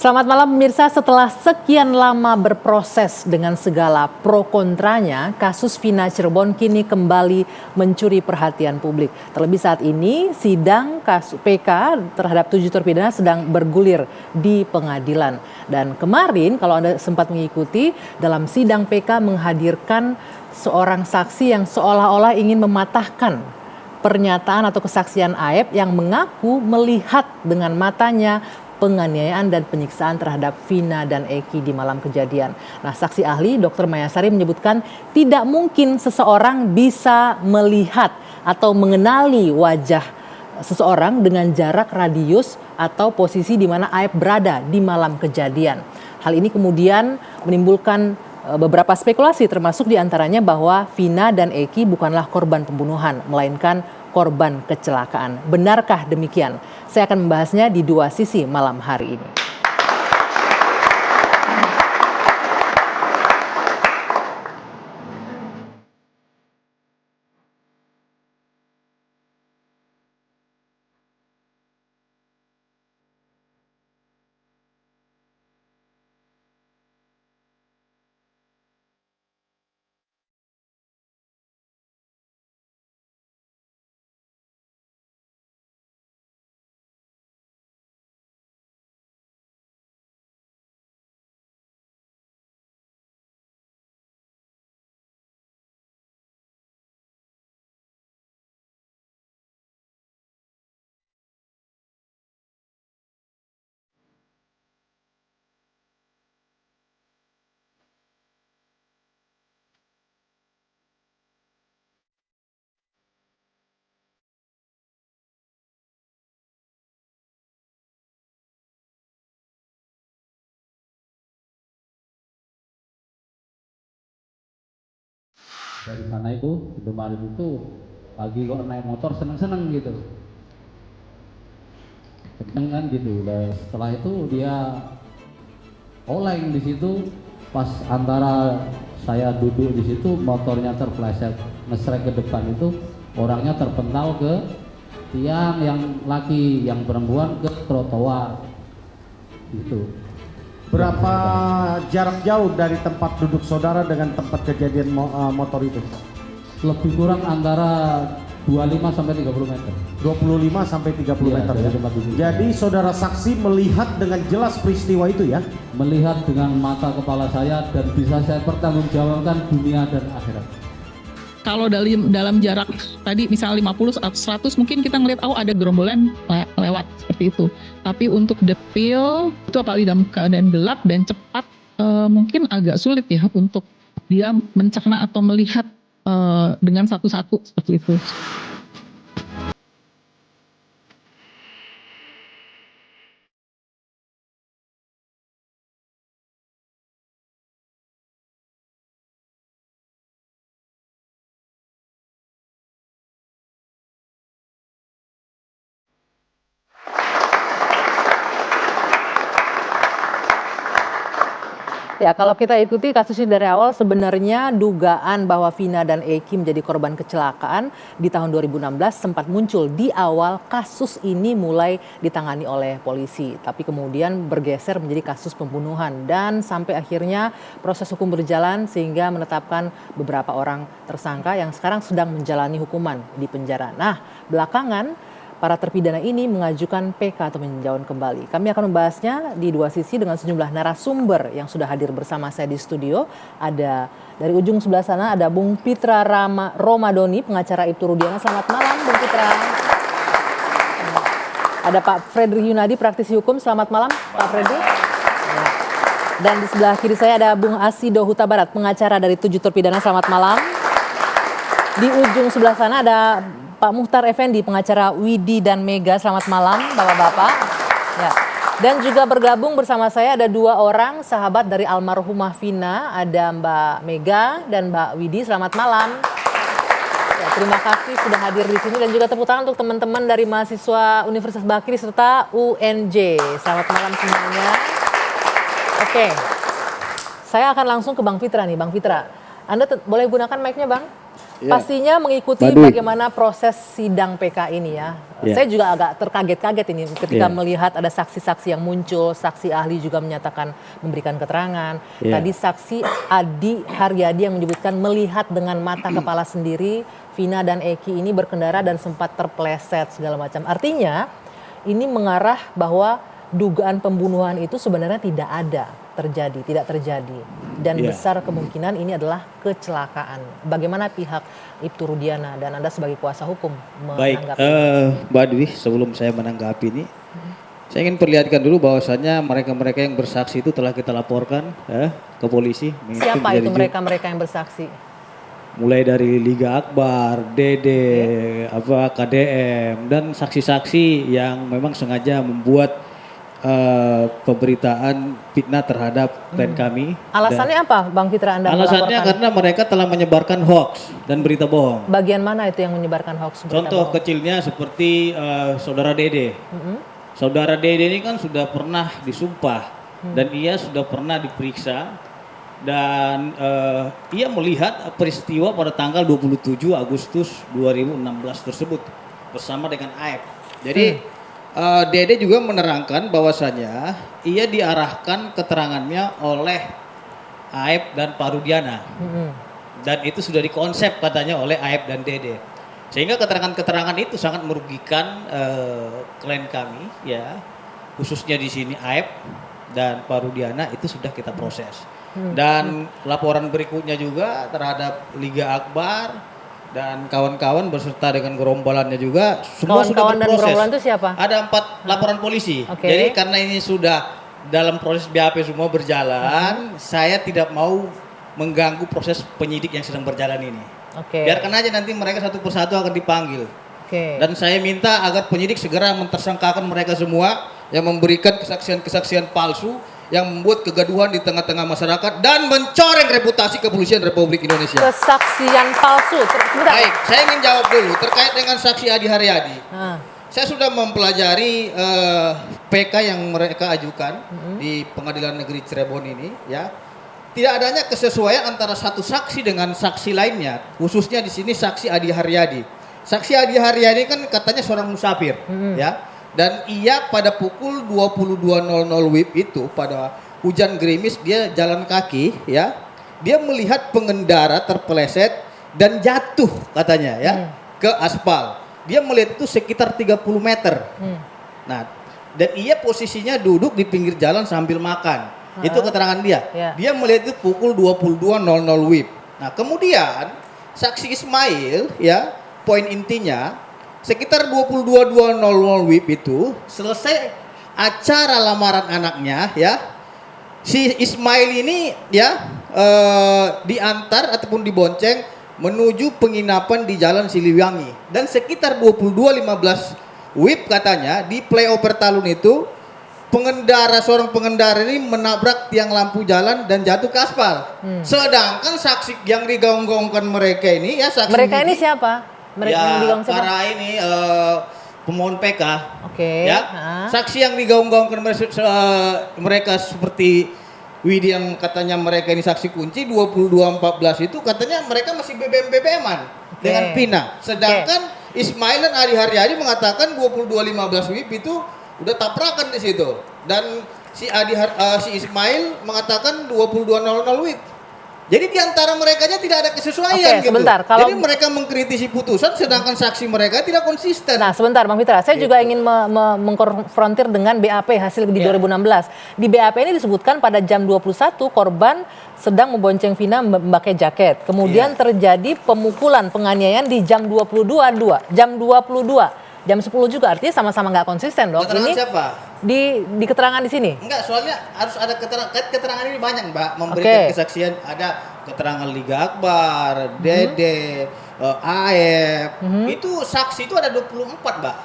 Selamat malam pemirsa, setelah sekian lama berproses dengan segala pro kontranya, kasus Vina Cirebon kini kembali mencuri perhatian publik. Terlebih saat ini sidang kasus PK terhadap 7 terpidana sedang bergulir di pengadilan. Dan kemarin kalau Anda sempat mengikuti, dalam sidang PK menghadirkan seorang saksi yang seolah-olah ingin mematahkan pernyataan atau kesaksian Aep yang mengaku melihat dengan matanya penganiayaan dan penyiksaan terhadap Vina dan Eki di malam kejadian. Nah, saksi ahli Dr. Mayasari menyebutkan tidak mungkin seseorang bisa melihat atau mengenali wajah seseorang dengan jarak radius atau posisi di mana Aep berada di malam kejadian. Hal ini kemudian menimbulkan beberapa spekulasi, termasuk diantaranya bahwa Vina dan Eki bukanlah korban pembunuhan, melainkan korban kecelakaan. Benarkah demikian? Saya akan membahasnya di dua sisi malam hari ini. Dari sana itu kemarin itu pagi kok naik motor seneng-seneng gitu, kenceng kan gitu. Dan setelah itu dia oleng di situ, pas antara saya duduk di situ motornya terpleset ngesrek ke depan, itu orangnya terpental ke tiang, yang laki, yang perempuan ke trotoar gitu. Berapa jarak jauh dari tempat duduk saudara dengan tempat kejadian motor itu? Lebih kurang antara 25 sampai 30 meter. 25 sampai 30 meter ya. Jadi saudara saksi melihat dengan jelas peristiwa itu ya? Melihat dengan mata kepala saya dan bisa saya pertanggungjawabkan dunia dan akhirat. Kalau dalam jarak tadi misalnya 50 atau 100 mungkin kita ngelihat ada gerombolan lewat seperti itu. Tapi untuk detail itu apalagi dalam keadaan gelap dan cepat mungkin agak sulit ya untuk dia mencerna atau melihat dengan satu-satu seperti itu. Ya, kalau kita ikuti kasus ini dari awal, sebenarnya dugaan bahwa Vina dan Eki menjadi korban kecelakaan di tahun 2016 sempat muncul di awal kasus ini mulai ditangani oleh polisi. Tapi kemudian bergeser menjadi kasus pembunuhan dan sampai akhirnya proses hukum berjalan sehingga menetapkan beberapa orang tersangka yang sekarang sedang menjalani hukuman di penjara. Nah, belakangan para terpidana ini mengajukan PK atau meninjauan kembali. Kami akan membahasnya di dua sisi dengan sejumlah narasumber yang sudah hadir bersama saya di studio. Ada dari ujung sebelah sana ada Bung Pitra Romadoni, pengacara Ibtu Rudiana. Selamat malam Bung Pitra. Ada Pak Fredrik Yunadi, praktisi hukum. Selamat malam Pak Fredrik. Dan di sebelah kiri saya ada Bung Asido Huta Barat, pengacara dari 7 terpidana. Selamat malam. Di ujung sebelah sana ada Pak Muhtar Effendi, pengacara Widi dan Mega. Selamat malam Bapak-Bapak. Ya. Dan juga bergabung bersama saya ada dua orang sahabat dari almarhumah Vina, ada Mbak Mega dan Mbak Widi. Selamat malam. Ya, terima kasih sudah hadir di sini dan juga tepuk tangan untuk teman-teman dari mahasiswa Universitas Bakri serta UNJ. Selamat malam semuanya. Oke, saya akan langsung ke Bang Fitra nih. Bang Fitra, Anda boleh gunakan mic-nya Bang? Ya. Pastinya mengikuti Baduy. bagaimana proses sidang PK ini ya. Ya. Saya juga agak terkaget-kaget ini ketika Ya. melihat ada saksi-saksi yang muncul, saksi ahli juga menyatakan memberikan keterangan. Ya. Tadi saksi Adi Haryadi yang menyebutkan melihat dengan mata kepala sendiri Vina dan Eki ini berkendara dan sempat terpleset segala macam. Artinya ini mengarah bahwa dugaan pembunuhan itu sebenarnya tidak terjadi dan Ya. besar kemungkinan ini adalah kecelakaan. Bagaimana pihak Ibtu Rudiana dan Anda sebagai kuasa hukum Baik, menanggapi? Mbak Dwi, sebelum saya menanggapi ini, saya ingin perlihatkan dulu bahwasannya mereka-mereka yang bersaksi itu telah kita laporkan ke polisi. Siapa Dari itu mereka-mereka yang bersaksi? mulai dari Liga Akbar, Dede, KDM, dan saksi-saksi yang memang sengaja membuat pemberitaan fitnah terhadap klien kami. Alasannya apa, Bang Fitra, Anda Alasannya melaporkan? karena mereka telah menyebarkan hoax dan berita bohong. Bagian mana itu yang menyebarkan hoax? berita Contoh bohong? kecilnya seperti saudara Dede. Saudara Dede ini kan sudah pernah disumpah dan ia sudah pernah diperiksa dan ia melihat peristiwa pada tanggal 27 Agustus 2016 tersebut bersama dengan Aep. Jadi Dede juga menerangkan bahwasanya ia diarahkan keterangannya oleh Aep dan Pak Rudiana. Dan itu sudah dikonsep katanya oleh Aep dan Dede. Sehingga keterangan-keterangan itu sangat merugikan klien kami ya. Khususnya di sini Aep dan Pak Rudiana itu sudah kita proses. Dan laporan berikutnya juga terhadap Liga Akbar dan kawan-kawan beserta dengan gerombolannya juga semua sudah Kawan-kawan dan berproses. gerombolan itu siapa? Ada 4 laporan polisi. Oke. Jadi karena ini sudah dalam proses BAP semua berjalan, saya tidak mau mengganggu proses penyidik yang sedang berjalan ini. Oke. Biarkan aja nanti mereka satu persatu akan dipanggil. Oke. Dan saya minta agar penyidik segera mentersangkakan mereka semua yang memberikan kesaksian-kesaksian palsu yang membuat kegaduhan di tengah-tengah masyarakat dan mencoreng reputasi kepolisian Republik Indonesia. Kesaksian palsu. Bentar. Baik, saya ingin jawab dulu terkait dengan saksi Adi Haryadi. Nah, Saya sudah mempelajari PK yang mereka ajukan di Pengadilan Negeri Cirebon ini, ya. Tidak adanya kesesuaian antara satu saksi dengan saksi lainnya, khususnya di sini saksi Adi Haryadi. Saksi Adi Haryadi kan katanya seorang musafir, ya. Dan ia pada pukul 22.00 WIB itu pada hujan gerimis dia jalan kaki, ya. Dia melihat pengendara terpeleset dan jatuh katanya, ya, ke aspal. Dia melihat itu sekitar 30 meter. Nah, dan ia posisinya duduk di pinggir jalan sambil makan. Itu keterangan dia. Ya. Dia melihat itu pukul 22.00 WIB. Nah, kemudian saksi Ismail, ya, poin intinya sekitar 22.00 WIB itu selesai acara lamaran anaknya, ya. Si Ismail ini, ya, diantar ataupun dibonceng menuju penginapan di Jalan Siliwangi dan sekitar 22.15 WIB katanya di flyover Talun itu seorang pengendara ini menabrak tiang lampu jalan dan jatuh ke aspal. Sedangkan saksi yang digaung-gaungkan mereka ini, ya, saksi mereka ini siapa? Mereka yang digaung siapa? para ini pemohon PK. Oke. Ya. Ah. Saksi yang digaung-gaungkan mereka seperti Widi yang katanya mereka ini saksi kunci 22.14 itu katanya mereka masih BBM-an dengan Pina. Sedangkan Ismail dan Adi Haryadi mengatakan 22.15 WIB itu udah tabrakan di situ. Dan si Ismail mengatakan 22.00 WIB. Jadi di antara mereka aja tidak ada kesesuaian Oke, gitu. sebentar, kalau- Jadi mereka mengkritisi putusan sedangkan saksi mereka tidak konsisten. Nah, sebentar Bang Fitra, saya juga ingin mengkonfrontir dengan BAP hasil di 2016. Di BAP ini disebutkan pada jam 21 korban sedang membonceng Vina memakai jaket. Kemudian terjadi pemukulan penganiayaan di jam 22.02, jam 22, jam 10 juga. Artinya sama-sama nggak konsisten dong. Keterangan Ini siapa? di keterangan di sini. Enggak, soalnya harus ada keterangan ini banyak, Mbak, memberikan kesaksian. Ada keterangan Liga Akbar, Dede, AF. Itu saksi itu ada 24, Mbak.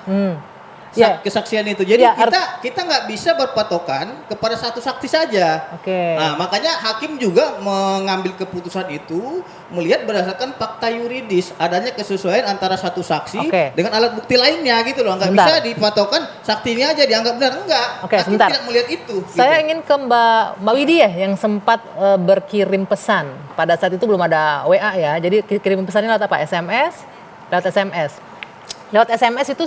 Ya. kesaksian itu. Jadi Ya, kita nggak bisa berpatokan kepada satu saksi saja. Oke. Nah, makanya hakim juga mengambil keputusan itu melihat berdasarkan fakta yuridis adanya kesesuaian antara satu saksi Oke. dengan alat bukti lainnya gitu loh. Nggak Sebentar. bisa dipatokan sakti ini aja dianggap benar, enggak. Oke, Hakim sebentar. tidak melihat itu. Saya gitu. ingin ke Mbak Widi ya yang sempat berkirim pesan. Pada saat itu belum ada WA ya. Jadi kirim pesannya lewat apa? SMS? Lewat SMS. Lewat SMS itu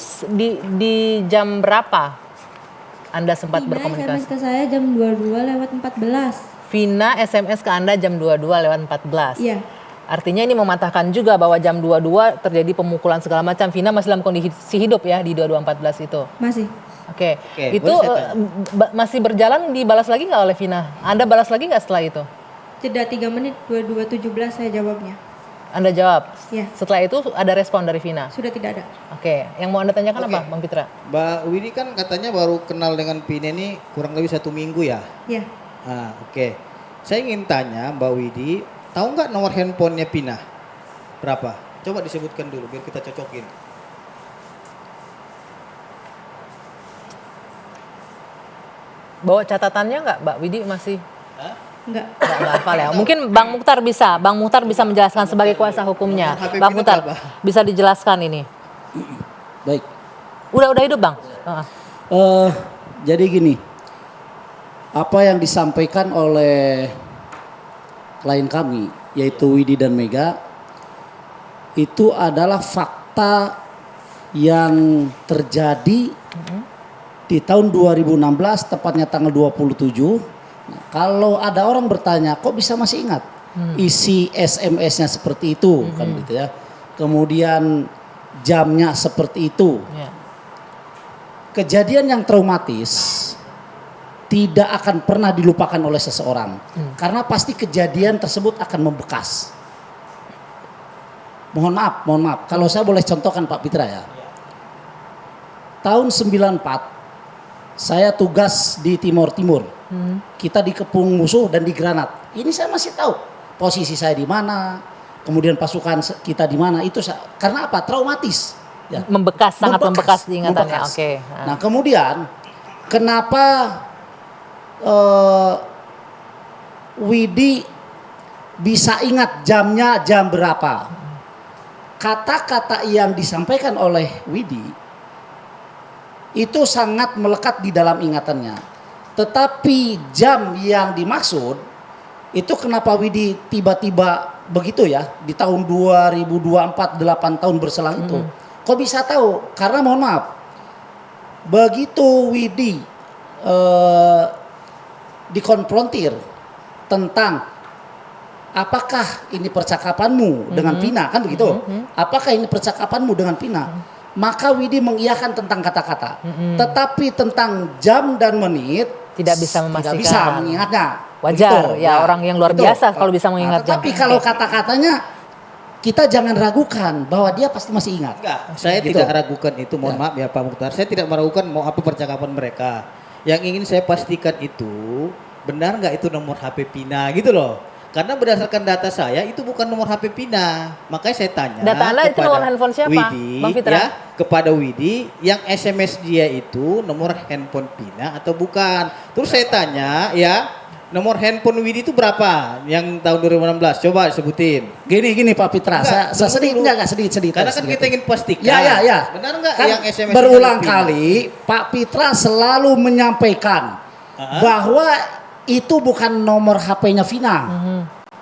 di jam berapa Anda sempat Vina berkomunikasi? SMS ke saya jam 22:14. Vina SMS ke Anda jam 22:14. Iya, Artinya ini mematahkan juga bahwa jam 22 terjadi pemukulan segala macam. Vina masih dalam kondisi hidup ya di 22:14 itu. masih. Oke. Oke, Itu boleh saya masih berjalan dibalas lagi nggak oleh Vina? Anda balas lagi nggak setelah itu? Jeda 3 menit, 22:17 saya jawabnya. Anda jawab. Ya. Setelah itu ada respon dari Vina. Sudah tidak ada. Oke. Yang mau Anda tanyakan Oke. apa, Bang Fitra? Mbak Widi kan katanya baru kenal dengan Pina ini kurang lebih 1 minggu ya. Ya, Ah, oke. Saya ingin tanya Mbak Widi, tahu nggak nomor handphonenya Pina? Berapa? Coba disebutkan dulu biar kita cocokin. Bawa catatannya nggak, Mbak Widi masih Hah? enggak. nggak hafal ya? Mungkin Bang Mukhtar bisa. Bang Mukhtar bisa menjelaskan sebagai kuasa hukumnya. Nomor HP Bang Vina Mukhtar berapa? bisa dijelaskan ini. Baik. Udah hidup, Bang. Heeh. Jadi gini, apa yang disampaikan oleh klien kami, yaitu Widi dan Mega, itu adalah fakta yang terjadi di tahun 2016, tepatnya tanggal 27. Nah, kalau ada orang bertanya, kok bisa masih ingat isi SMS-nya seperti itu, kan gitu ya. Kemudian jamnya seperti itu. Ya. Kejadian yang traumatis tidak akan pernah dilupakan oleh seseorang. Karena pasti kejadian tersebut akan membekas. Mohon maaf. Kalau saya boleh contohkan Pak Pitra ya. Tahun 94 saya tugas di Timur Timur. Kita dikepung musuh dan digranat. Ini saya masih tahu posisi saya di mana, kemudian pasukan kita di mana. Itu karena apa? Traumatis. Ya. Sangat membekas di ingatannya. Membekas. Oke. Nah kemudian kenapa Widi bisa ingat jamnya jam berapa? Kata-kata yang disampaikan oleh Widi itu sangat melekat di dalam ingatannya. Tetapi jam yang dimaksud itu kenapa Widi tiba-tiba begitu ya di tahun 2024 8 tahun berselang itu. Kok bisa tahu? Karena mohon maaf, begitu Widi dikonfrontir tentang apakah ini percakapanmu dengan Pina, kan begitu? Apakah ini percakapanmu dengan Pina? Maka Widi mengiyakan tentang kata-kata, tetapi tentang jam dan menit Tidak bisa memastikan. Tidak bisa mengingatnya. Wajar, Begitu. ya, orang yang luar biasa kalau bisa mengingat jam. Tetapi kalau kata-katanya kita jangan ragukan bahwa dia pasti masih ingat. Enggak, saya Gitu. tidak ragukan itu. Mohon maaf ya Pak Mukhtar, saya tidak meragukan mau apa percakapan mereka. Yang ingin saya pastikan itu benar nggak itu nomor HP Pina gitu loh. Karena berdasarkan data saya itu bukan nomor HP Pina. Makanya saya tanya Data Anda itu kepada nomor handphone siapa, Widi, Bang Fitra? ya, kepada Widi yang SMS dia itu nomor handphone Pina atau bukan. Terus saya tanya ya, nomor handphone Widi itu berapa yang tahun 2016? Coba sebutin. Gini Pak Pitra, Enggak, saya sedikit dulu. enggak sedikit. Karena kan kita ingin pastikan. Ya. Benar nggak Kan yang SMS berulang itu Pina? kali Pak Pitra selalu menyampaikan bahwa itu bukan nomor HP-nya Vina.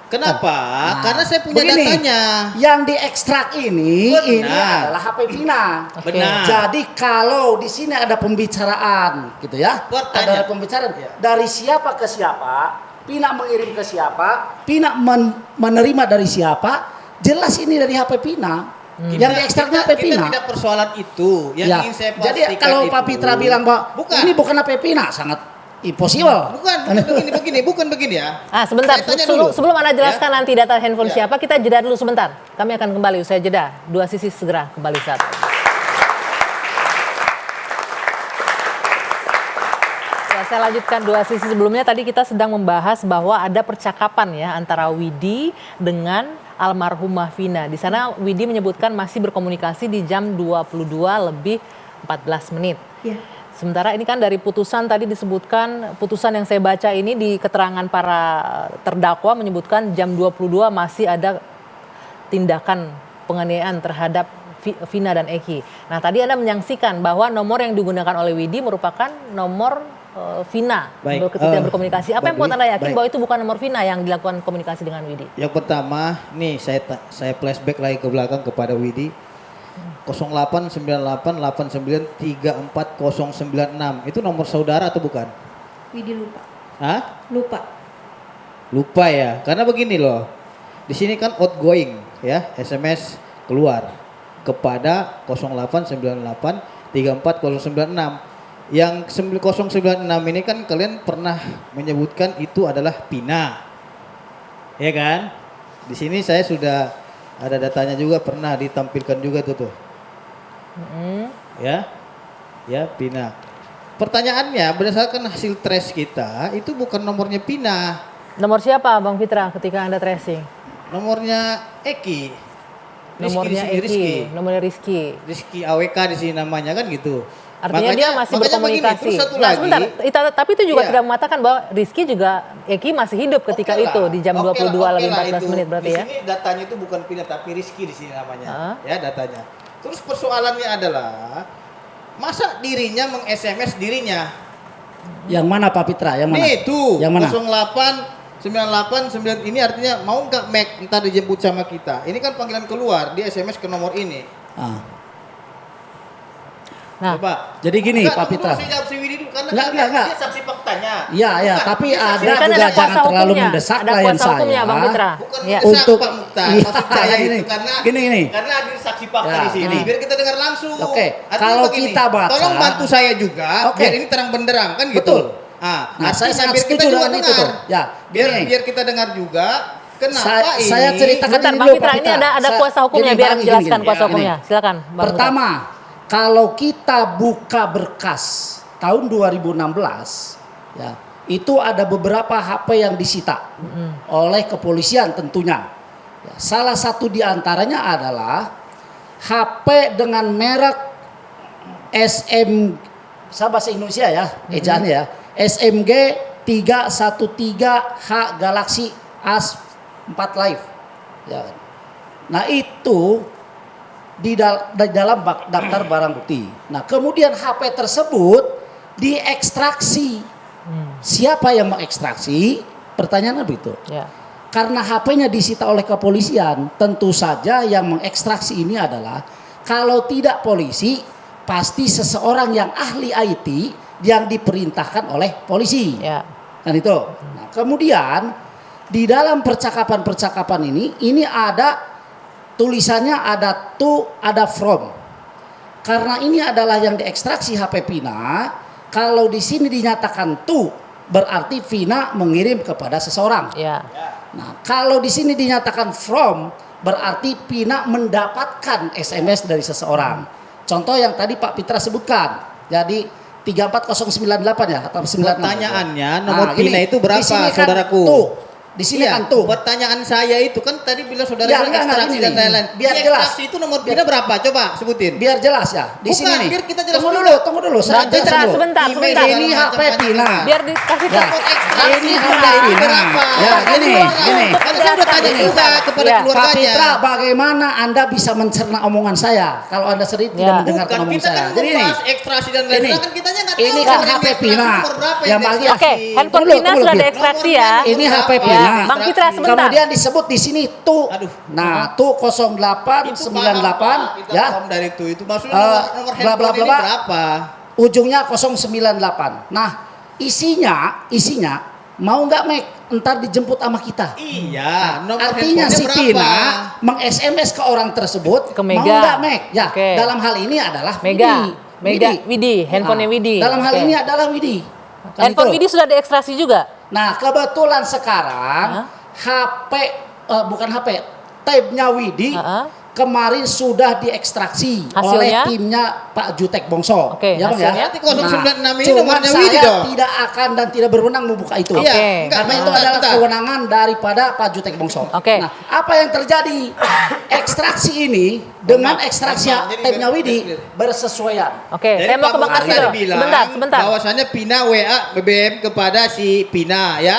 Kenapa? Nah, Karena saya punya begini, datanya. Yang diekstrak ini Benar. adalah HP Vina. Oke. Benar. Jadi kalau di sini ada pembicaraan, gitu ya, Bertanya. ada pembicaraan dari siapa ke siapa, Pina mengirim ke siapa, Pina menerima dari siapa, jelas ini dari HP Pina. Yang diekstraknya HP kita Pina. tidak persoalan itu. Yang Ya. ingin saya Jadi pastikan kalau itu, Pak Pitra bilang bahwa bukan. ini bukan HP Pina, sangat impossible. Bukan begini ya. Sebentar, Saya tanya dulu. sebelum Anda jelaskan nanti data handphone Ya. siapa, kita jeda dulu sebentar. Kami akan kembali usai jeda. Dua Sisi segera kembali saat ini. Ya, saya lanjutkan Dua Sisi sebelumnya. Tadi kita sedang membahas bahwa ada percakapan ya antara Widi dengan almarhumah Vina. Di sana Widi menyebutkan masih berkomunikasi di jam 22 lebih 14 menit. Iya. Sementara ini kan dari putusan tadi disebutkan, putusan yang saya baca ini di keterangan para terdakwa menyebutkan jam 22 masih ada tindakan penganiayaan terhadap Vina dan Eki. Nah tadi Anda menyaksikan bahwa nomor yang digunakan oleh Widi merupakan nomor Vina ketika berkomunikasi. Apa yang membuat Anda yakin bahwa itu bukan nomor Vina yang dilakukan komunikasi dengan Widi? Yang pertama, nih saya flashback lagi ke belakang kepada Widi. 089889340096 itu nomor saudara atau bukan? Widi lupa. Hah? Lupa. Lupa ya, karena begini loh. Di sini kan outgoing ya, SMS keluar kepada 0898340096. Yang 096 ini kan kalian pernah menyebutkan itu adalah Pina. Ya kan? Di sini saya sudah ada datanya juga, pernah ditampilkan juga tuh. Ya. Ya, Pina. Pertanyaannya berdasarkan hasil trace kita itu bukan nomornya Pina. Nomor siapa Bang Fitra ketika Anda tracing? Nomornya Eki. Nomornya Eki, nomornya Rizky. Rizky AWK di sini namanya kan gitu. Artinya dia masih berkomunikasi. Begini, terus satu Nah, lagi. sebentar, tapi itu juga Iya. tidak mengatakan bahwa Rizky juga Eki masih hidup ketika Oke itu lah, di jam oke 22 lah, lebih oke lah 14 itu. menit berarti ya. Di sini datanya itu bukan Pina tapi Rizky di sini namanya. Ya datanya. Terus persoalannya adalah masa dirinya meng-SMS dirinya. Yang mana Pak Pitra? Yang mana? Nih tuh Yang mana? 08989 ini artinya mau nggak Mac ntar dijemput sama kita. Ini kan panggilan keluar, dia SMS ke nomor ini. Ah. Nah, Coba. Jadi gini Enggak, Pak tunggu Pitra. dulu, saya jawab si Widi dulu karena Enggak, kan enggak. dia saksi faktanya. Iya, iya, Bukan, tapi dia saksi ada kan juga ada kuasa jangan terlalu hukumnya. mendesak Ada klien kuasa hukumnya, saya. Bang Fitra. Bukan Ya. mendesak, Untuk- Pak Mukhtar. Iya, Maksud saya gini, itu karena gini. karena ada saksi fakta Ya, di sini. gini. Biar kita dengar langsung. Oke, Artinya kalau begini, kita baca- tolong bantu saya juga Oke. biar ini terang benderang kan gitu. Betul. Nah, saya artinya sangat biar kita setuju juga dengan itu dengar. tuh. Ya, biar gini. biar kita dengar juga kenapa ini. Saya ceritakan Bentar, ini Bang dulu, Fitra, Pak ini ada Saya- kuasa hukumnya gini, biar Bang, jelaskan gini, kuasa gini. hukumnya. Silakan, Bang Pertama, kalau kita buka berkas tahun 2016 ya, itu ada beberapa HP yang disita oleh kepolisian tentunya. Ya, salah satu di antaranya adalah HP dengan merek SM, saya bahasa Indonesia ya, ejaannya ya, SMG 313H Galaxy A4 Live. Ya. Nah itu di dalam daftar barang bukti. Nah kemudian HP tersebut diekstraksi. Siapa yang mengekstraksi? Pertanyaannya begitu. Ya. Karena HP-nya disita oleh kepolisian, tentu saja yang mengekstraksi ini adalah kalau tidak polisi, pasti seseorang yang ahli IT yang diperintahkan oleh polisi. Ya. Kan itu. Nah, kemudian di dalam percakapan-percakapan ini ada tulisannya ada to, ada from. Karena ini adalah yang diekstraksi HP Vina, kalau di sini dinyatakan to, berarti Vina mengirim kepada seseorang. Ya. Nah, kalau di sini dinyatakan from, berarti Vina mendapatkan SMS dari seseorang. Contoh yang tadi Pak Pitra sebutkan. Jadi 34098 ya atau 96. Pertanyaannya nomor gini, Pina itu berapa, di sini kan saudaraku? tuh. Di sini Iya, kan tuh. pertanyaan saya itu kan tadi bilang saudara Ya, bilang enggak, ekstraksi gini, dan lain-lain. biar Di jelas. ekstraksi itu nomor Pina berapa? Coba sebutin. Biar jelas ya. Di Bukan, sini nih. biar kita jelas tunggu dulu. tunggu dulu. Saya Bang Fitra, jelaskan dulu. sebentar. Ini HP Pina. Biar dikasih Ya. tahu. Ini HP Pina. berapa? Ya, gini, gini. Kan saya udah tanya juga kepada Ya. Pak keluarganya. Pitra, bagaimana Anda bisa mencerna omongan saya kalau Anda sering tidak Ya. mendengarkan Bukan, omongan kita saya? kan Jadi ini, membahas ekstraksi dan lain-lain. Kan kitanya nggak tahu ini kan nomor yang HP diekstraksi, Pina. nomor berapa Yang yang bagian- Oke, diekstraksi. handphone Tunggu, Vina tunggu, sudah tunggu. diekstraksi ya. Ini HP berapa? Pina. Ya, Bang Fitra sebentar. Kemudian disebut di sini tuh. Aduh. Nah, tuh 0898 kita ya. paham dari itu maksudnya Eh, nomor bla, bla, handphone ini bla, bla. berapa? Ujungnya 098. Nah, isinya mau nggak Mek? Entar dijemput sama kita. Iya, nomor Artinya si handphonenya berapa? Pina meng-SMS ke orang tersebut Ke mau Mega. nggak Mek? Ya, Oke. dalam hal ini adalah Mega. Mega, Widi. Widi, handphonenya Nah, Widi. Dalam hal Oke. ini adalah Widi. Kan Handphone itu. Widi sudah diekstraksi juga. Nah, kebetulan sekarang Hah? HP bukan HP, tab-nya Widi Heeh. kemarin sudah diekstraksi Hasilnya? oleh timnya Pak Jutek Bongso. Oke, ya Bang ya. hasilnya? Nanti 096 ini cuman nomornya saya Widi dong. tidak akan dan tidak berwenang membuka itu. Iya, Oke. enggak, Karena itu bentar, adalah bentar. kewenangan daripada Pak Jutek Bongso. Oke. Nah, apa yang terjadi? Ekstraksi ini dengan ekstraksi Jadi timnya Widi bersesuaian. Oke, Jadi saya mau Pak ke Bang Mukhtar Arsido. tadi bilang Sebentar. bahwasannya Pina WA BBM kepada si Pina ya,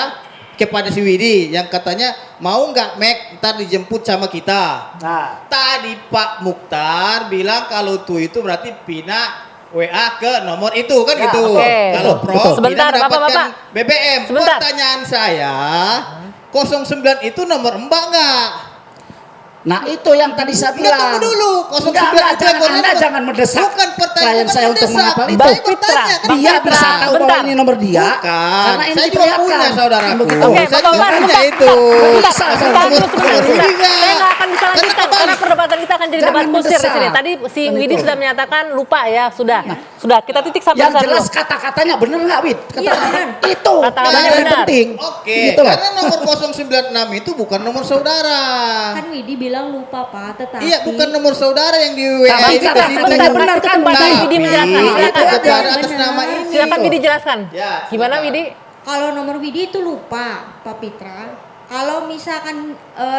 kepada si Widi yang katanya mau nggak Mac ntar dijemput sama kita. Nah, Tadi Pak Mukhtar bilang kalau tuh itu berarti Pina WA ke nomor itu kan Ya, gitu. oke. Kalau Betul, Prof betul. Sebentar, Pina mendapatkan Bapak. BBM. Sebentar. Pertanyaan saya 09 itu nomor Mbak nggak? nah itu yang tadi saya Enggak, bilang. tunggu dulu. 09 Enggak, itu jangan, nomor- Anda jangan mendesak Bukan pertanyaan klien saya untuk mendesak. menghafal itu. Bang Saya bertanya, Fitra, kan Bang Dia Fitra, bisa tahu bentar. bahwa ini nomor dia. Bukan, Karena ini saya juga diperlihatkan. punya saudaraku. Begitu. Oke, Saya Bapak, juga punya bentar, itu. bentar, Bisa, bentar dulu sebentar. Ini enggak. Saya nggak akan bisa Karena lanjutkan kembali. karena perdebatan kita akan jadi Jangan debat kusir di mendesak. sini. Tadi si Kan Widi itu. sudah menyatakan lupa ya, sudah kita titik sampai Yang sana jelas dulu. kata-katanya bener nggak, Wid? Iya, benar. Itu Kata-katanya yang benar. penting. Oke, Gitu loh. karena nomor 096 itu bukan nomor saudara. Kan Widi bilang lupa Pak, tetapi Iya, bukan nomor saudara yang di WA Bang itu. Fitra, Jadi sebentar, tanya benar kasih kan, kesempatan Bang? Widi menjelaskan. Itu Silakan. kepada atas nama ini. Silakan Widi jelaskan. Ya, Gimana silakan. Widi? kalau nomor Widi itu lupa Pak Pitra. Kalau misalkan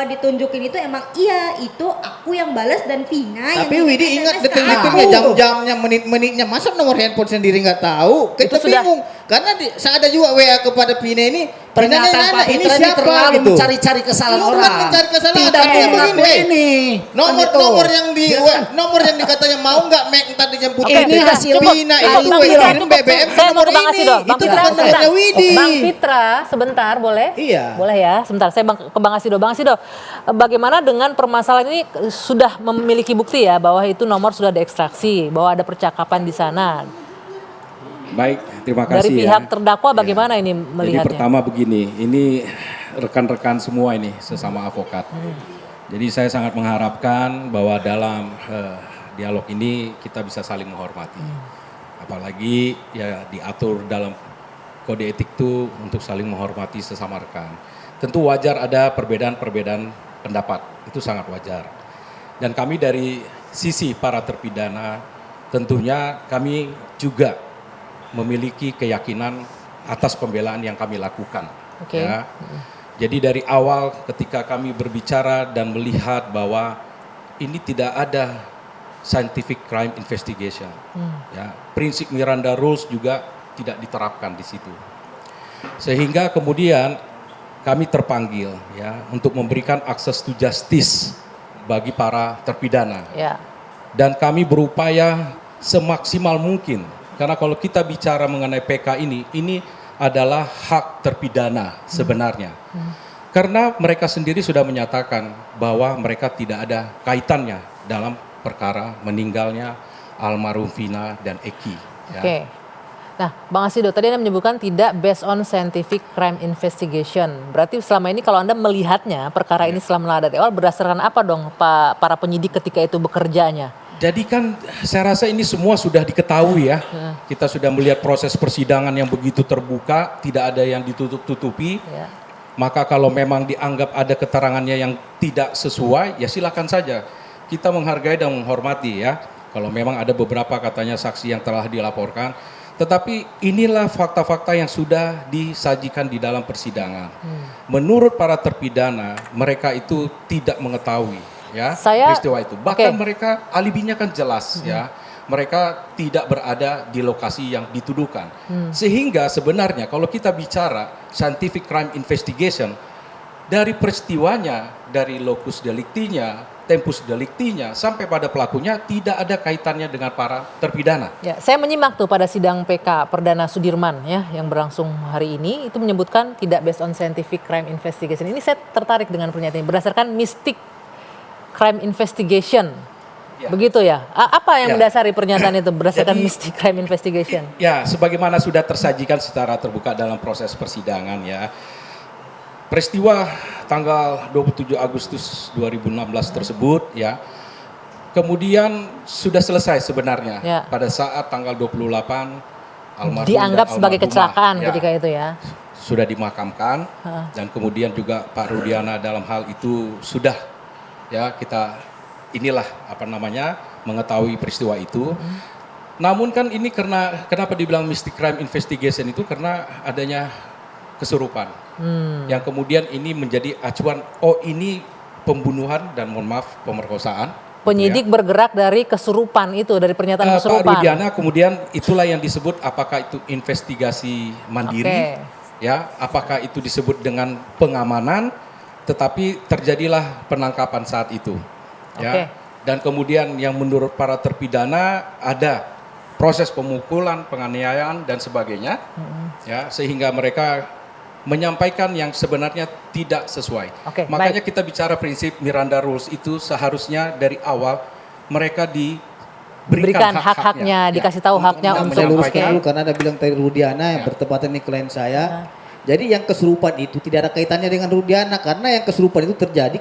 ditunjukin itu emang iya itu aku yang balas dan Vina Tapi yang Widi ngirim ingat SMS ke detik-detiknya, aku. jam-jamnya, menit-menitnya. Masa nomor handphone sendiri nggak tahu? Itu Kita sudah- bingung. Karena saya ada juga WA kepada Pina ini. Pernyataan Pina Pak ini Fitra ini siapa terlalu gitu. mencari-cari kesalahan Bukan orang. mencari kesalahan, Tidak artinya mau begini, mengakui ini. Nomor Kan itu. nomor yang di Dia kan- nomor yang dikatanya mau nggak Mac ntar dijemput Oke, Ini sudah, hasil cukup. Pina Cukup, itu Bang Fitra, kirim cukup. BBM ke Saya mau nomor ke Bang ini. Asido. Bang Itu Fitra, bukan sebentar. nomornya Widi. Bang Fitra, sebentar boleh? Iya. Boleh ya, sebentar. Saya ke Bang Asido. Bang Asido, bagaimana dengan permasalahan ini sudah memiliki bukti ya bahwa itu nomor sudah diekstraksi, bahwa ada percakapan di sana. Baik, terima kasih Dari ya. pihak terdakwa bagaimana ini Jadi melihatnya? pertama begini, ini rekan-rekan semua ini sesama avokat. Jadi saya sangat mengharapkan bahwa dalam dialog ini kita bisa saling menghormati. Apalagi ya diatur dalam kode etik itu untuk saling menghormati sesama rekan. Tentu wajar ada perbedaan-perbedaan pendapat, itu sangat wajar. Dan kami dari sisi para terpidana tentunya kami juga memiliki keyakinan atas pembelaan yang kami lakukan. Oke. Ya. Jadi dari awal ketika kami berbicara dan melihat bahwa ini tidak ada scientific crime investigation, ya, prinsip Miranda Rules juga tidak diterapkan di situ. Sehingga kemudian kami terpanggil ya untuk memberikan akses to justice bagi para terpidana. Ya. Dan kami berupaya semaksimal mungkin. Karena kalau kita bicara mengenai PK ini adalah hak terpidana sebenarnya. Karena mereka sendiri sudah menyatakan bahwa mereka tidak ada kaitannya dalam perkara meninggalnya almarhum Vina dan Eki. Ya. Oke. Nah, Bang Asido, tadi Anda menyebutkan tidak based on scientific crime investigation. Berarti selama ini kalau Anda melihatnya perkara ini selama dari awal berdasarkan apa dong para penyidik ketika itu bekerjanya? Jadi kan saya rasa ini semua sudah diketahui ya. Kita sudah melihat proses persidangan yang begitu terbuka, tidak ada yang ditutup-tutupi. Ya. Maka kalau memang dianggap ada keterangannya yang tidak sesuai, ya silakan saja. Kita menghargai dan menghormati ya. Kalau memang ada beberapa katanya saksi yang telah dilaporkan. Tetapi inilah fakta-fakta yang sudah disajikan di dalam persidangan. Menurut para terpidana, mereka itu tidak mengetahui ya peristiwa itu. Bahkan mereka alibinya kan jelas ya. Mereka tidak berada di lokasi yang dituduhkan. Sehingga sebenarnya kalau kita bicara scientific crime investigation, dari peristiwanya, dari locus delictinya, tempus delictinya, sampai pada pelakunya tidak ada kaitannya dengan para terpidana. Ya, saya menyimak tuh pada sidang PK Perdana Sudirman ya yang berlangsung hari ini itu menyebutkan tidak based on scientific crime investigation. Ini saya tertarik dengan pernyataan ini berdasarkan mystic crime investigation. Ya. Begitu ya. Apa yang Ya. mendasari pernyataan itu berdasarkan Jadi- mystic crime investigation? Ya, sebagaimana sudah tersajikan secara terbuka dalam proses persidangan ya. Peristiwa tanggal 27 Agustus 2016 tersebut ya. Kemudian sudah selesai sebenarnya Ya. pada saat tanggal 28 almarhum Dianggap dan sebagai almarhumah, kecelakaan ya, ketika itu ya. sudah dimakamkan dan kemudian juga Pak Rudiana dalam hal itu sudah ya kita inilah apa namanya mengetahui peristiwa itu. Namun kan ini kenapa dibilang Mystic Crime Investigation itu karena adanya kesurupan. Yang kemudian ini menjadi acuan, oh ini pembunuhan dan mohon maaf pemerkosaan. Penyidik bergerak dari kesurupan itu, dari pernyataan Pak kesurupan. Rudiana kemudian itulah yang disebut apakah itu investigasi mandiri, ya, apakah itu disebut dengan pengamanan, tetapi terjadilah penangkapan saat itu, ya. Dan kemudian yang menurut para terpidana ada proses pemukulan, penganiayaan dan sebagainya, ya, sehingga mereka menyampaikan yang sebenarnya tidak sesuai. Makanya kita bicara prinsip Miranda Rules itu seharusnya dari awal mereka diberikan hak-haknya, dikasih tahu haknya untuk menyampaikan. luruskan dulu karena ada bilang tadi Rudiana yang bertepatan ini klien saya. Jadi yang kesurupan itu tidak ada kaitannya dengan Rudiana karena yang kesurupan itu terjadi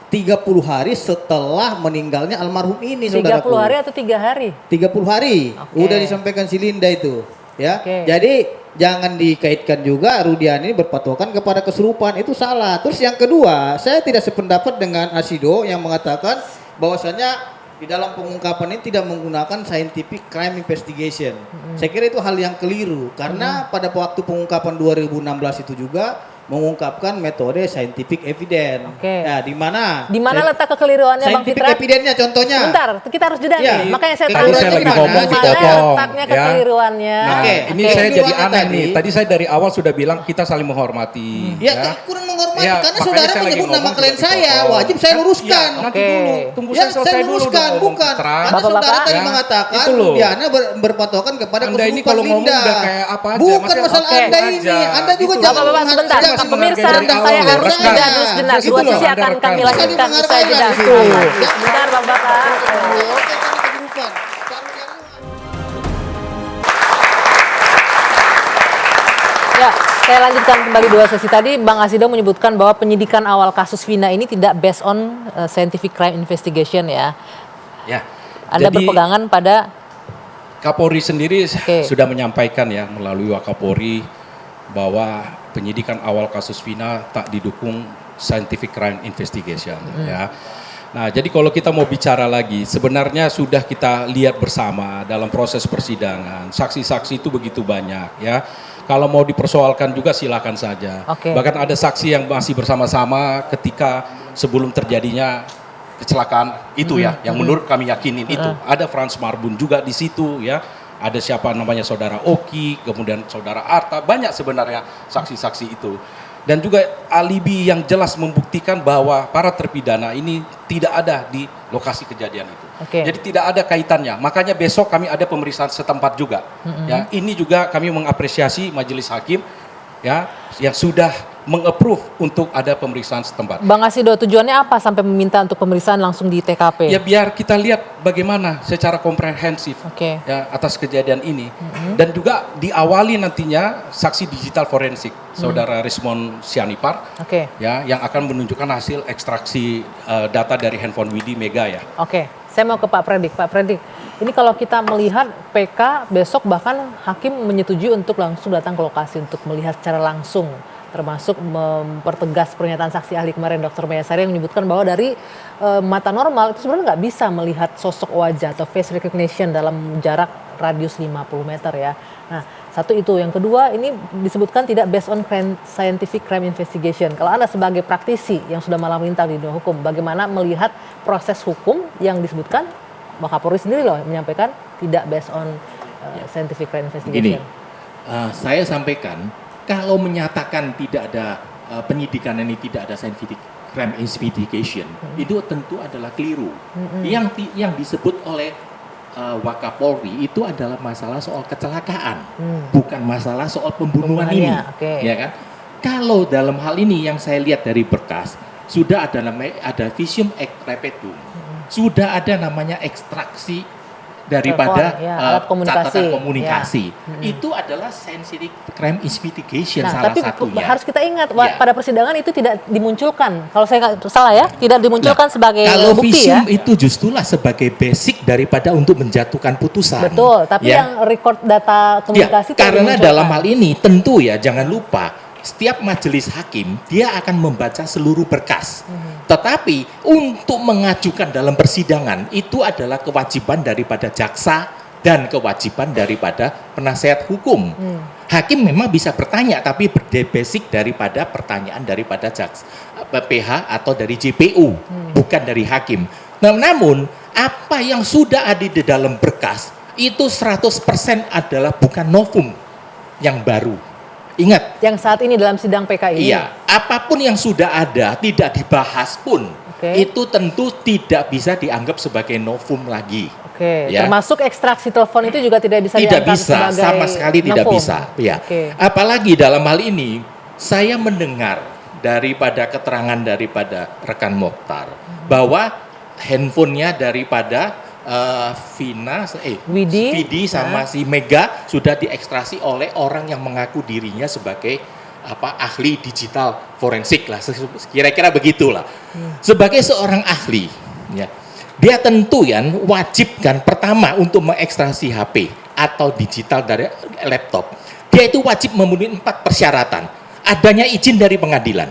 30 hari setelah meninggalnya almarhum ini, 30 saudaraku. hari atau 3 hari? 30 hari. Udah disampaikan si Linda itu, ya. Jadi jangan dikaitkan juga Rudiana ini berpatokan kepada kesurupan, itu salah. Terus yang kedua, saya tidak sependapat dengan Asido yang mengatakan bahwasanya di dalam pengungkapan ini tidak menggunakan scientific crime investigation. Saya kira itu hal yang keliru karena pada waktu pengungkapan 2016 itu juga mengungkapkan metode scientific evidence. Nah, di mana letak kekeliruannya Bang scientific Fitra? evidence-nya contohnya. Bentar, kita harus jeda Ya, nih. Makanya saya tadi tahu saya lagi ngomong di mana dipotong, letaknya ya. kekeliruannya. Nah, ini saya jadi aneh nih. Tadi saya dari awal sudah bilang kita saling menghormati. Ya, kurang menghormati Ya, karena makanya saudara saya lagi menyebut nama ngomong klien juga saya, dipotong. wajib saya luruskan. Ya, nanti dulu, tunggu Ya, saya selesai dulu luruskan, dong, bukan. Putra. Karena saudara tadi Ya, mengatakan itu loh. Rudiana berpatokan kepada Anda ini kesurupan kalau ngomong Linda. udah kayak apa aja, Bukan maksudnya masalah oke Anda aja. ini. Anda juga Itu. jangan Bapak-bapak sebentar, jangan pemirsa, menghargai saya awal. harus jeda Rekam. dulu sejenak. Itu Dua loh, sisi Anda akan kami rekam. lanjutkan Bisa usai jeda. dihargai. Sebentar Bapak-bapak. Ya, saya lanjutkan kembali dua sesi tadi. Bang Asido menyebutkan bahwa penyidikan awal kasus Vina ini tidak based on scientific crime investigation ya. Ya. Anda Jadi, berpegangan pada Kapolri sendiri sudah menyampaikan ya melalui Wakapolri bahwa penyidikan awal kasus Vina tak didukung scientific crime investigation ya. Nah, jadi kalau kita mau bicara lagi, sebenarnya sudah kita lihat bersama dalam proses persidangan, saksi-saksi itu begitu banyak ya. Kalau mau dipersoalkan juga silakan saja. Bahkan ada saksi yang masih bersama-sama ketika sebelum terjadinya kecelakaan itu ya, yang menurut kami yakinin itu. Ada Frans Marbun juga di situ ya. Ada siapa namanya saudara Oki, kemudian saudara Arta, banyak sebenarnya saksi-saksi itu. Dan juga alibi yang jelas membuktikan bahwa para terpidana ini tidak ada di lokasi kejadian itu. Jadi tidak ada kaitannya. Makanya besok kami ada pemeriksaan setempat juga. Ya, ini juga kami mengapresiasi majelis hakim ya yang sudah meng-approve untuk ada pemeriksaan setempat. Bang Asido, tujuannya apa sampai meminta untuk pemeriksaan langsung di TKP? Ya biar kita lihat bagaimana secara komprehensif ya atas kejadian ini. Dan juga diawali nantinya saksi digital forensik saudara Rismon Sianipar ya yang akan menunjukkan hasil ekstraksi data dari handphone Widi Mega ya. Saya mau ke Pak Predik. Pak Predik, ini kalau kita melihat PK besok bahkan hakim menyetujui untuk langsung datang ke lokasi untuk melihat secara langsung, termasuk mempertegas pernyataan saksi ahli kemarin Dr. Mayasari yang menyebutkan bahwa dari mata normal itu sebenarnya nggak bisa melihat sosok wajah atau face recognition dalam jarak radius 50 meter ya. Nah, satu itu. Yang kedua, ini disebutkan tidak based on scientific crime investigation. Kalau Anda sebagai praktisi yang sudah malam melintang di dunia hukum, bagaimana melihat proses hukum yang disebutkan? Bang Kapolri sendiri loh menyampaikan tidak based on scientific crime investigation. Saya sampaikan kalau menyatakan tidak ada penyidikan ini tidak ada scientific crime investigation, itu tentu adalah keliru. Yang disebut oleh Wakapolri itu adalah masalah soal kecelakaan, bukan masalah soal pembunuhan ini, ya kan? Kalau dalam hal ini yang saya lihat dari berkas sudah ada visum et repertum, sudah ada namanya ekstraksi daripada catatan komunikasi. Itu adalah sensitive crime investigation salah tapi satunya. Harus kita ingat pada persidangan itu tidak dimunculkan. Kalau saya nggak salah ya, tidak dimunculkan sebagai kalau bukti ya. visum itu justrulah sebagai basic daripada untuk menjatuhkan putusan. Betul, tapi yang record data komunikasi karena dalam hal ini tentu ya jangan lupa setiap majelis hakim dia akan membaca seluruh berkas. Tetapi untuk mengajukan dalam persidangan itu adalah kewajiban daripada jaksa dan kewajiban daripada penasihat hukum. Hakim memang bisa bertanya, tapi basic daripada pertanyaan daripada jaksa, PH atau dari JPU, bukan dari hakim. Namun apa yang sudah ada di dalam berkas itu 100% adalah bukan novum yang baru. Ingat, Yang saat ini dalam sidang PK ini. iya, apapun yang sudah ada tidak dibahas pun, itu tentu tidak bisa dianggap sebagai novum lagi. Oke, Ya. termasuk ekstraksi telepon itu juga tidak bisa Tidak diangkat bisa, sebagai sama sekali tidak novum. bisa. Ya. Oke. Apalagi dalam hal ini, saya mendengar daripada keterangan daripada rekan Mokhtar bahwa handphonenya daripada Widi sama si Mega sudah diekstrasi oleh orang yang mengaku dirinya sebagai ahli digital forensik lah, kira-kira begitulah. Sebagai seorang ahli, ya, dia tentu wajib pertama untuk mengekstrasi HP atau digital dari laptop. Dia itu wajib memenuhi 4 persyaratan. Adanya izin dari pengadilan,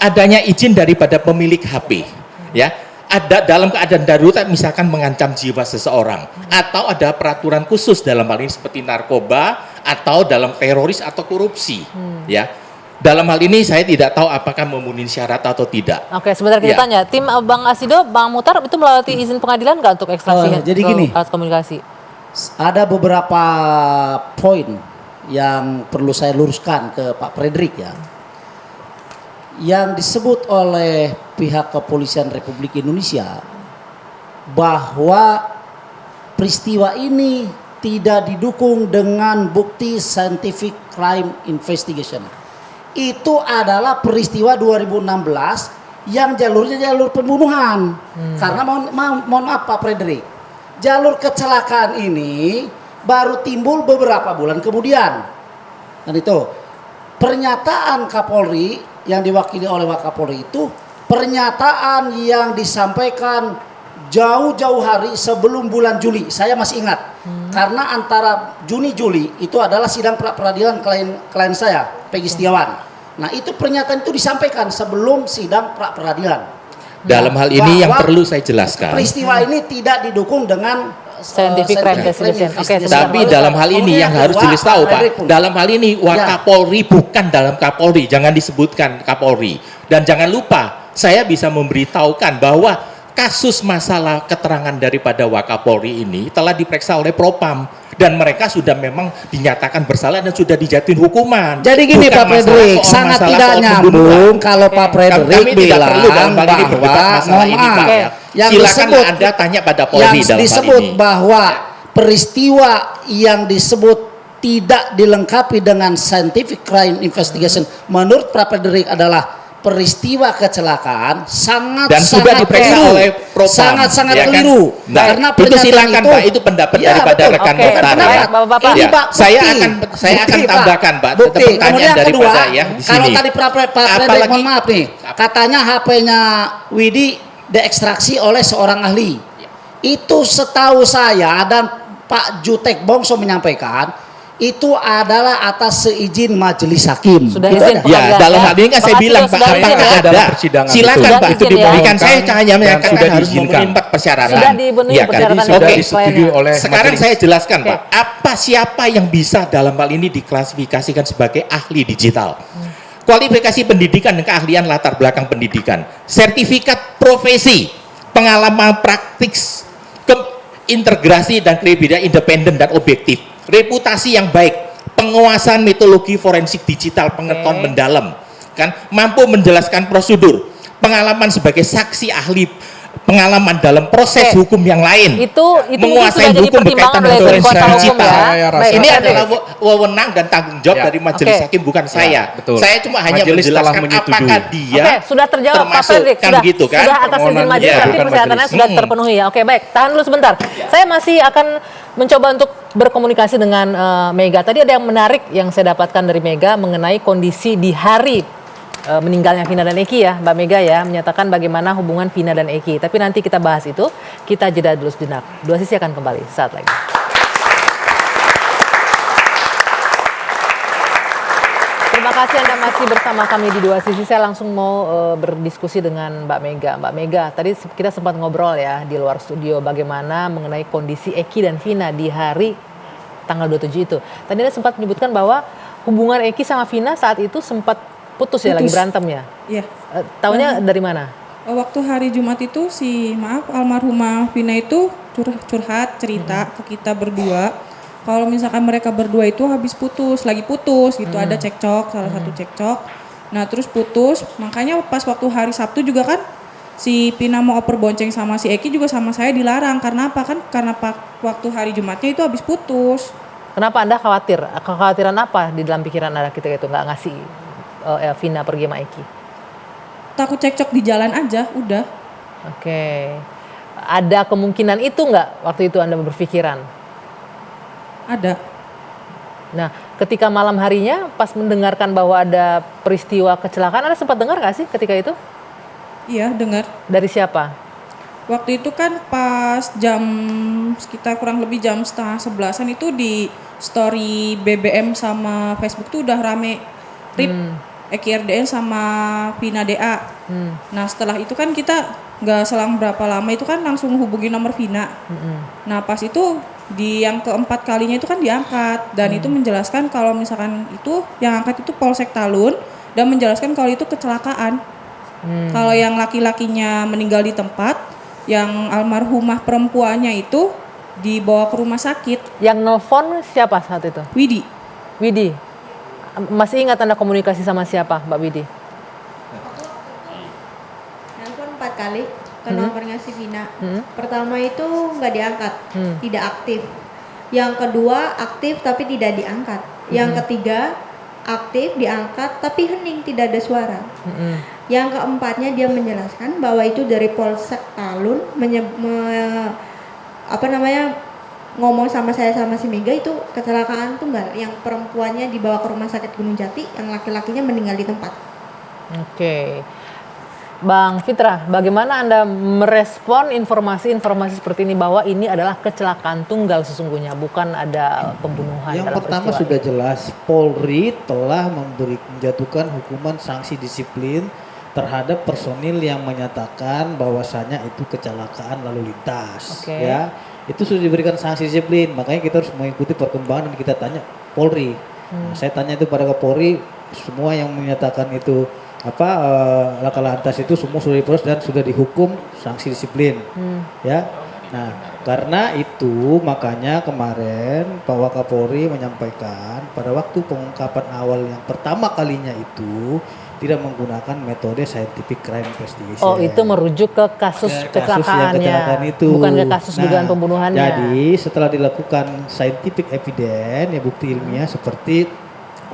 adanya izin daripada pemilik HP, ya. Ada dalam keadaan darurat misalkan mengancam jiwa seseorang, atau ada peraturan khusus dalam hal ini seperti narkoba atau dalam teroris atau korupsi, ya. Dalam hal ini saya tidak tahu apakah memenuhi syarat atau tidak. Oke, sebentar kita Ya. tanya. Tim Bang Asido, Bang Muhtar itu melewati izin pengadilan nggak untuk ekstraksi Jadi gini. alat komunikasi? Ada beberapa poin yang perlu saya luruskan ke Pak Fredrik ya. Yang disebut oleh pihak Kepolisian Republik Indonesia bahwa peristiwa ini tidak didukung dengan bukti scientific crime investigation. Itu adalah peristiwa 2016 yang jalurnya jalur pembunuhan. Karena mohon maaf Pak Fredrik, jalur kecelakaan ini baru timbul beberapa bulan kemudian. Dan itu pernyataan Kapolri yang diwakili oleh Wakapolri itu pernyataan yang disampaikan jauh-jauh hari sebelum bulan Juli. Saya masih ingat. Karena antara Juni-Juli itu adalah sidang pra-peradilan klien saya, Peggy Setiawan. Nah, itu pernyataan itu disampaikan sebelum sidang pra-peradilan. Dalam hal ini yang perlu saya jelaskan. Peristiwa ini tidak didukung dengan Scientific crime investigation. Oke, Tapi dalam hal ini yang harus jelas tahu Pak, dalam hal ini Wakapolri bukan dalam Kapolri, jangan disebutkan Kapolri. Dan jangan lupa, saya bisa memberitahukan bahwa kasus masalah keterangan daripada Wakapolri ini telah diperiksa oleh Propam. Dan mereka sudah memang dinyatakan bersalah dan sudah dijatuhin hukuman. Jadi gini Pak Fredrik, sangat tidak nyambung kalau Pak Fredrik bilang bahwa yang disebut Anda tanya pada Polri yang dalam disebut hal ini. bahwa peristiwa yang disebut tidak dilengkapi dengan scientific crime investigation menurut Pak Fredrik adalah peristiwa kecelakaan dan sudah diperiksa keliru. oleh Propam, sangat ya kan? keliru. Nah, Karena itu silakan itu, Pak, itu pendapat daripada betul. rekan Oke, Mokhtar baik, ya. Bapak-bapak. Ini Ya, Pak, saya bukti. akan Bukti, tambahkan Pak, Bukti. Kemudian pertanyaan yang kedua, daripada ya di kalau sini. tadi Pak Fredrik, Apalagi- mohon maaf nih, katanya HP-nya Widi diekstraksi oleh seorang ahli. Itu setahu saya dan Pak Jutek Bongso menyampaikan itu adalah atas seizin majelis hakim. Sudah Itu izin ada. Ya, pengadilan, dalam ya. hal ini kan saya Makasih, bilang Pak, sudah izin, apakah ya. ada dalam persidangan silakan itu. Pak, Sudah itu izin, ya. diberikan. Saya hanya Dan menyatakan sudah harus diizinkan. memenuhi 4 persyaratan. Sudah dipenuhi Iya kan? persyaratan Jadi sudah Oke. disetujui oleh Sekarang majelis. saya jelaskan Oke. Pak, siapa yang bisa dalam hal ini diklasifikasikan sebagai ahli digital? Kualifikasi pendidikan dan keahlian latar belakang pendidikan, sertifikat profesi, pengalaman praktis, integrasi dan kredibilitas independen dan objektif, reputasi yang baik, penguasaan metodologi forensik digital, pengetahuan mendalam, kan, mampu menjelaskan prosedur, pengalaman sebagai saksi ahli, pengalaman dalam proses Oke. hukum yang lain, Itu mungkin menguasai sudah jadi hukum pertimbangan berkaitan oleh dengan tim kuasa forensik hukum digital. ya. rasa Baik, Ini Pak adalah Fredrik. wewenang dan tanggung jawab Ya. dari majelis Oke. hakim, bukan saya. betul. Saya cuma hanya Majelis telah menjelaskan menyetujui. apakah dia Oke, sudah terjawab Pak termasuk, Fredrik. kan Sudah, begitu kan? sudah atas izin Permohonan majelis ya, nanti bukan persyaratannya majelis. sudah terpenuhi ya. Oke, baik. Tahan dulu sebentar. Saya masih akan mencoba untuk berkomunikasi dengan Mega. Tadi ada yang menarik yang saya dapatkan dari Mega mengenai kondisi di hari meninggalnya Vina dan Eki ya, Mbak Mega ya, menyatakan bagaimana hubungan Vina dan Eki. Tapi nanti kita bahas itu, kita jeda dulu sejenak. Dua Sisi akan kembali saat lagi. Terima kasih Anda masih bersama kami di Dua Sisi. Saya langsung mau berdiskusi dengan Mbak Mega. Mbak Mega, tadi kita sempat ngobrol ya di luar studio bagaimana mengenai kondisi Eki dan Vina di hari tanggal 27 itu. Tadi Anda sempat menyebutkan bahwa hubungan Eki sama Vina saat itu sempat putus ya, lagi berantem ya? Iya. Taunya dari mana? Waktu hari Jumat itu almarhumah Vina itu curhat cerita ke kita berdua. Kalau misalkan mereka berdua itu habis lagi putus gitu, ada cekcok, salah satu cekcok. Nah terus putus, makanya pas waktu hari Sabtu juga kan si Vina mau oper bonceng sama si Eki juga sama saya dilarang. Karena apa kan? Karena waktu hari Jumatnya itu habis putus. Kenapa Anda khawatir? Kekhawatiran apa di dalam pikiran Anda ketika itu nggak ngasih Vina pergi sama Eki? Takut cekcok di jalan aja, udah. Oke. Ada kemungkinan itu nggak waktu itu Anda berpikiran? Ada. Nah, ketika malam harinya pas mendengarkan bahwa ada peristiwa kecelakaan, Anda sempat dengar nggak sih ketika itu? Iya, dengar. Dari siapa? Waktu itu kan pas sekitar kurang lebih jam 10:30 itu di story BBM sama Facebook tuh udah rame trip Eki RDN sama Vina DA. Nah setelah itu kan kita nggak selang berapa lama itu kan langsung hubungi nomor Vina. Nah pas itu di yang keempat kalinya itu kan diangkat dan itu menjelaskan kalau misalkan itu yang angkat itu Polsek Talun dan menjelaskan kalau itu kecelakaan. Kalau yang laki-lakinya meninggal di tempat, yang almarhumah perempuannya itu dibawa ke rumah sakit. Yang nelfon siapa saat itu? Widi. Masih ingat Anda komunikasi sama siapa, Mbak Widi? Nelfon 4 kali ke nomornya si Vina. Pertama itu nggak diangkat, tidak aktif. Yang kedua aktif tapi tidak diangkat. Yang ketiga aktif diangkat tapi hening, tidak ada suara. Yang keempatnya dia menjelaskan bahwa itu dari Polsek Talun ngomong sama saya sama si Mega itu kecelakaan tunggal, yang perempuannya dibawa ke rumah sakit Gunung Jati, yang laki-lakinya meninggal di tempat. Oke. Bang Fitra, bagaimana Anda merespon informasi-informasi seperti ini bahwa ini adalah kecelakaan tunggal sesungguhnya, bukan ada pembunuhan? Yang pertama sudah jelas, Polri telah menjatuhkan hukuman sanksi disiplin terhadap personil yang menyatakan bahwasanya itu kecelakaan lalu lintas. Ya, itu sudah diberikan sanksi disiplin, makanya kita harus mengikuti perkembangan dan kita tanya Polri. Nah, saya tanya itu pada Kapolri, semua yang menyatakan itu laka lantas itu semua sudah diproses dan sudah dihukum sanksi disiplin. Ya. Nah, karena itu makanya kemarin Pak Wakapolri menyampaikan pada waktu pengungkapan awal yang pertama kalinya itu tidak menggunakan metode scientific crime investigation. Oh, itu merujuk ke kasus kecelakaannya, itu. Bukan ke kasus dugaan pembunuhannya. Jadi setelah dilakukan scientific evidence, ya bukti ilmiah seperti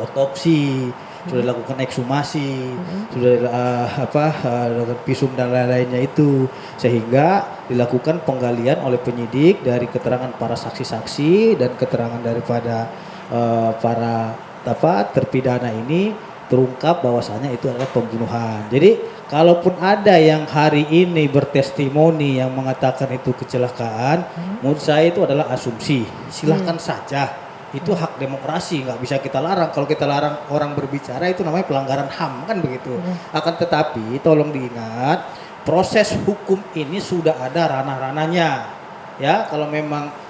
otopsi, sudah dilakukan ekshumasi, sudah dilakukan visum dan lain-lainnya itu, sehingga dilakukan penggalian oleh penyidik dari keterangan para saksi-saksi dan keterangan daripada para terpidana ini terungkap bahwasanya itu adalah pembunuhan. Jadi kalaupun ada yang hari ini bertestimoni yang mengatakan itu kecelakaan, menurut saya itu adalah asumsi. Silahkan saja. Itu hak demokrasi, nggak bisa kita larang. Kalau kita larang orang berbicara itu namanya pelanggaran HAM, kan begitu. Akan tetapi tolong diingat, proses hukum ini sudah ada ranah-ranahnya. Ya, kalau memang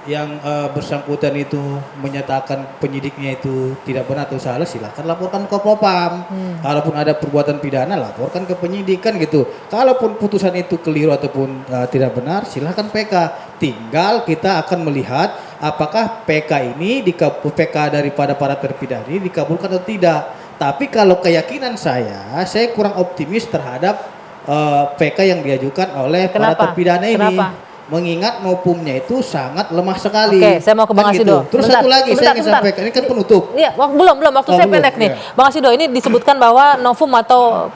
yang bersangkutan itu menyatakan penyidiknya itu tidak benar atau salah, silakan laporkan ke Propam. Kalaupun ada perbuatan pidana, laporkan ke penyidik, kan gitu. Kalaupun putusan itu keliru ataupun tidak benar, silakan PK. Tinggal kita akan melihat apakah PK ini PK daripada para terpidana ini dikabulkan atau tidak. Tapi kalau keyakinan saya kurang optimis terhadap PK yang diajukan oleh para terpidana ini. Kenapa? Mengingat maupumnya itu sangat lemah sekali. Oke, saya mau ke Bang Asido. Terus satu lagi saya ingin sampaikan, ini kan penutup. Iya, belum, waktu saya pendek nih. Bang Asido, ini disebutkan bahwa novum atau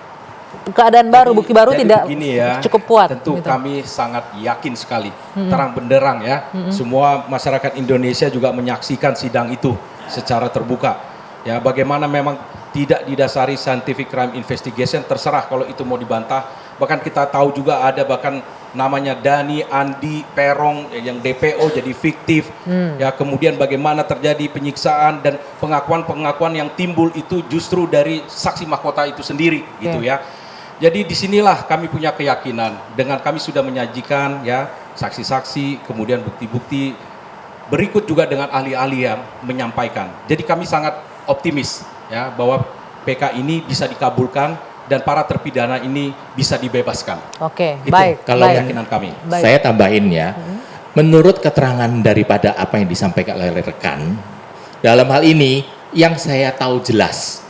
keadaan baru, bukti baru tidak cukup kuat. Tentu kami sangat yakin sekali, terang benderang ya. Semua masyarakat Indonesia juga menyaksikan sidang itu secara terbuka. Ya, bagaimana memang tidak didasari scientific crime investigation, terserah kalau itu mau dibantah Bahkan kita tahu juga ada bahkan namanya Dani, Andi, Perong yang DPO jadi fiktif. Ya, kemudian bagaimana terjadi penyiksaan dan pengakuan-pengakuan yang timbul itu justru dari saksi mahkota itu sendiri gitu ya. Jadi disinilah kami punya keyakinan dengan kami sudah menyajikan ya saksi-saksi, kemudian bukti-bukti berikut juga dengan ahli-ahli yang menyampaikan. Jadi kami sangat optimis ya bahwa PK ini bisa dikabulkan dan para terpidana ini bisa dibebaskan. Oke, Itu baik. kalau baik. keyakinan kami. Baik. Saya tambahin ya, menurut keterangan daripada apa yang disampaikan oleh rekan, dalam hal ini yang saya tahu jelas,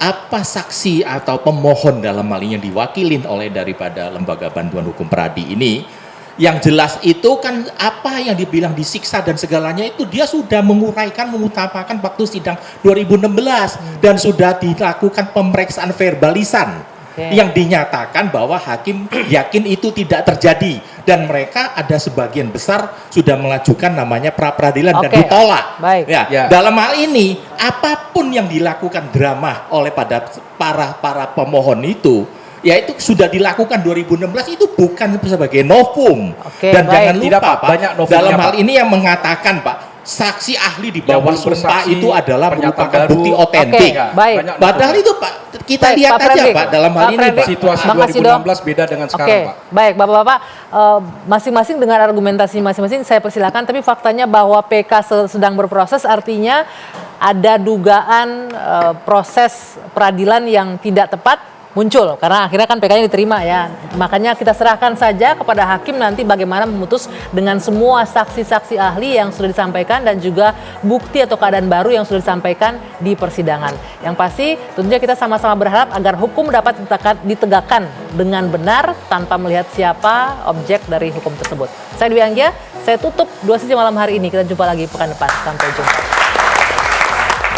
apa saksi atau pemohon dalam hal ini yang diwakilin oleh daripada Lembaga Bantuan Hukum Peradi ini, yang jelas itu kan apa yang dibilang disiksa dan segalanya itu dia sudah menguraikan, mengutamakan waktu sidang 2016 dan sudah dilakukan pemeriksaan verbalisan yang dinyatakan bahwa hakim yakin itu tidak terjadi dan mereka ada sebagian besar sudah mengajukan namanya pra peradilan dan ditolak. Baik. Ya, dalam hal ini apapun yang dilakukan drama oleh para pemohon itu, ya itu sudah dilakukan 2016 itu bukan sebagai novum. Dan jangan lupa Tidak, Pak, Pak, banyak novumnya, dalam hal Pak. ini yang mengatakan Pak, saksi ahli di bawah Yang sumpah bersaksi, itu adalah pernyataan merupakan baru. bukti otentik. Oke, baik. Banyak Padahal itu Pak, kita Baik, lihat Pak aja Fredrik. Pak dalam hal Pak ini Fredrik. Pak. Situasi Makasih, Dok. 2016 beda dengan sekarang, Oke, Pak. baik Bapak-Bapak, masing-masing dengan argumentasi masing-masing saya persilakan, tapi faktanya bahwa PK sedang berproses artinya ada dugaan proses peradilan yang tidak tepat muncul karena akhirnya kan PK-nya diterima ya. Makanya kita serahkan saja kepada hakim nanti bagaimana memutus dengan semua saksi-saksi ahli yang sudah disampaikan dan juga bukti atau keadaan baru yang sudah disampaikan di persidangan. Yang pasti tentunya kita sama-sama berharap agar hukum dapat ditegakkan dengan benar tanpa melihat siapa objek dari hukum tersebut. Saya Dwi Anggia, saya tutup 2 Sisi Malam hari ini. Kita jumpa lagi pekan depan. Sampai jumpa.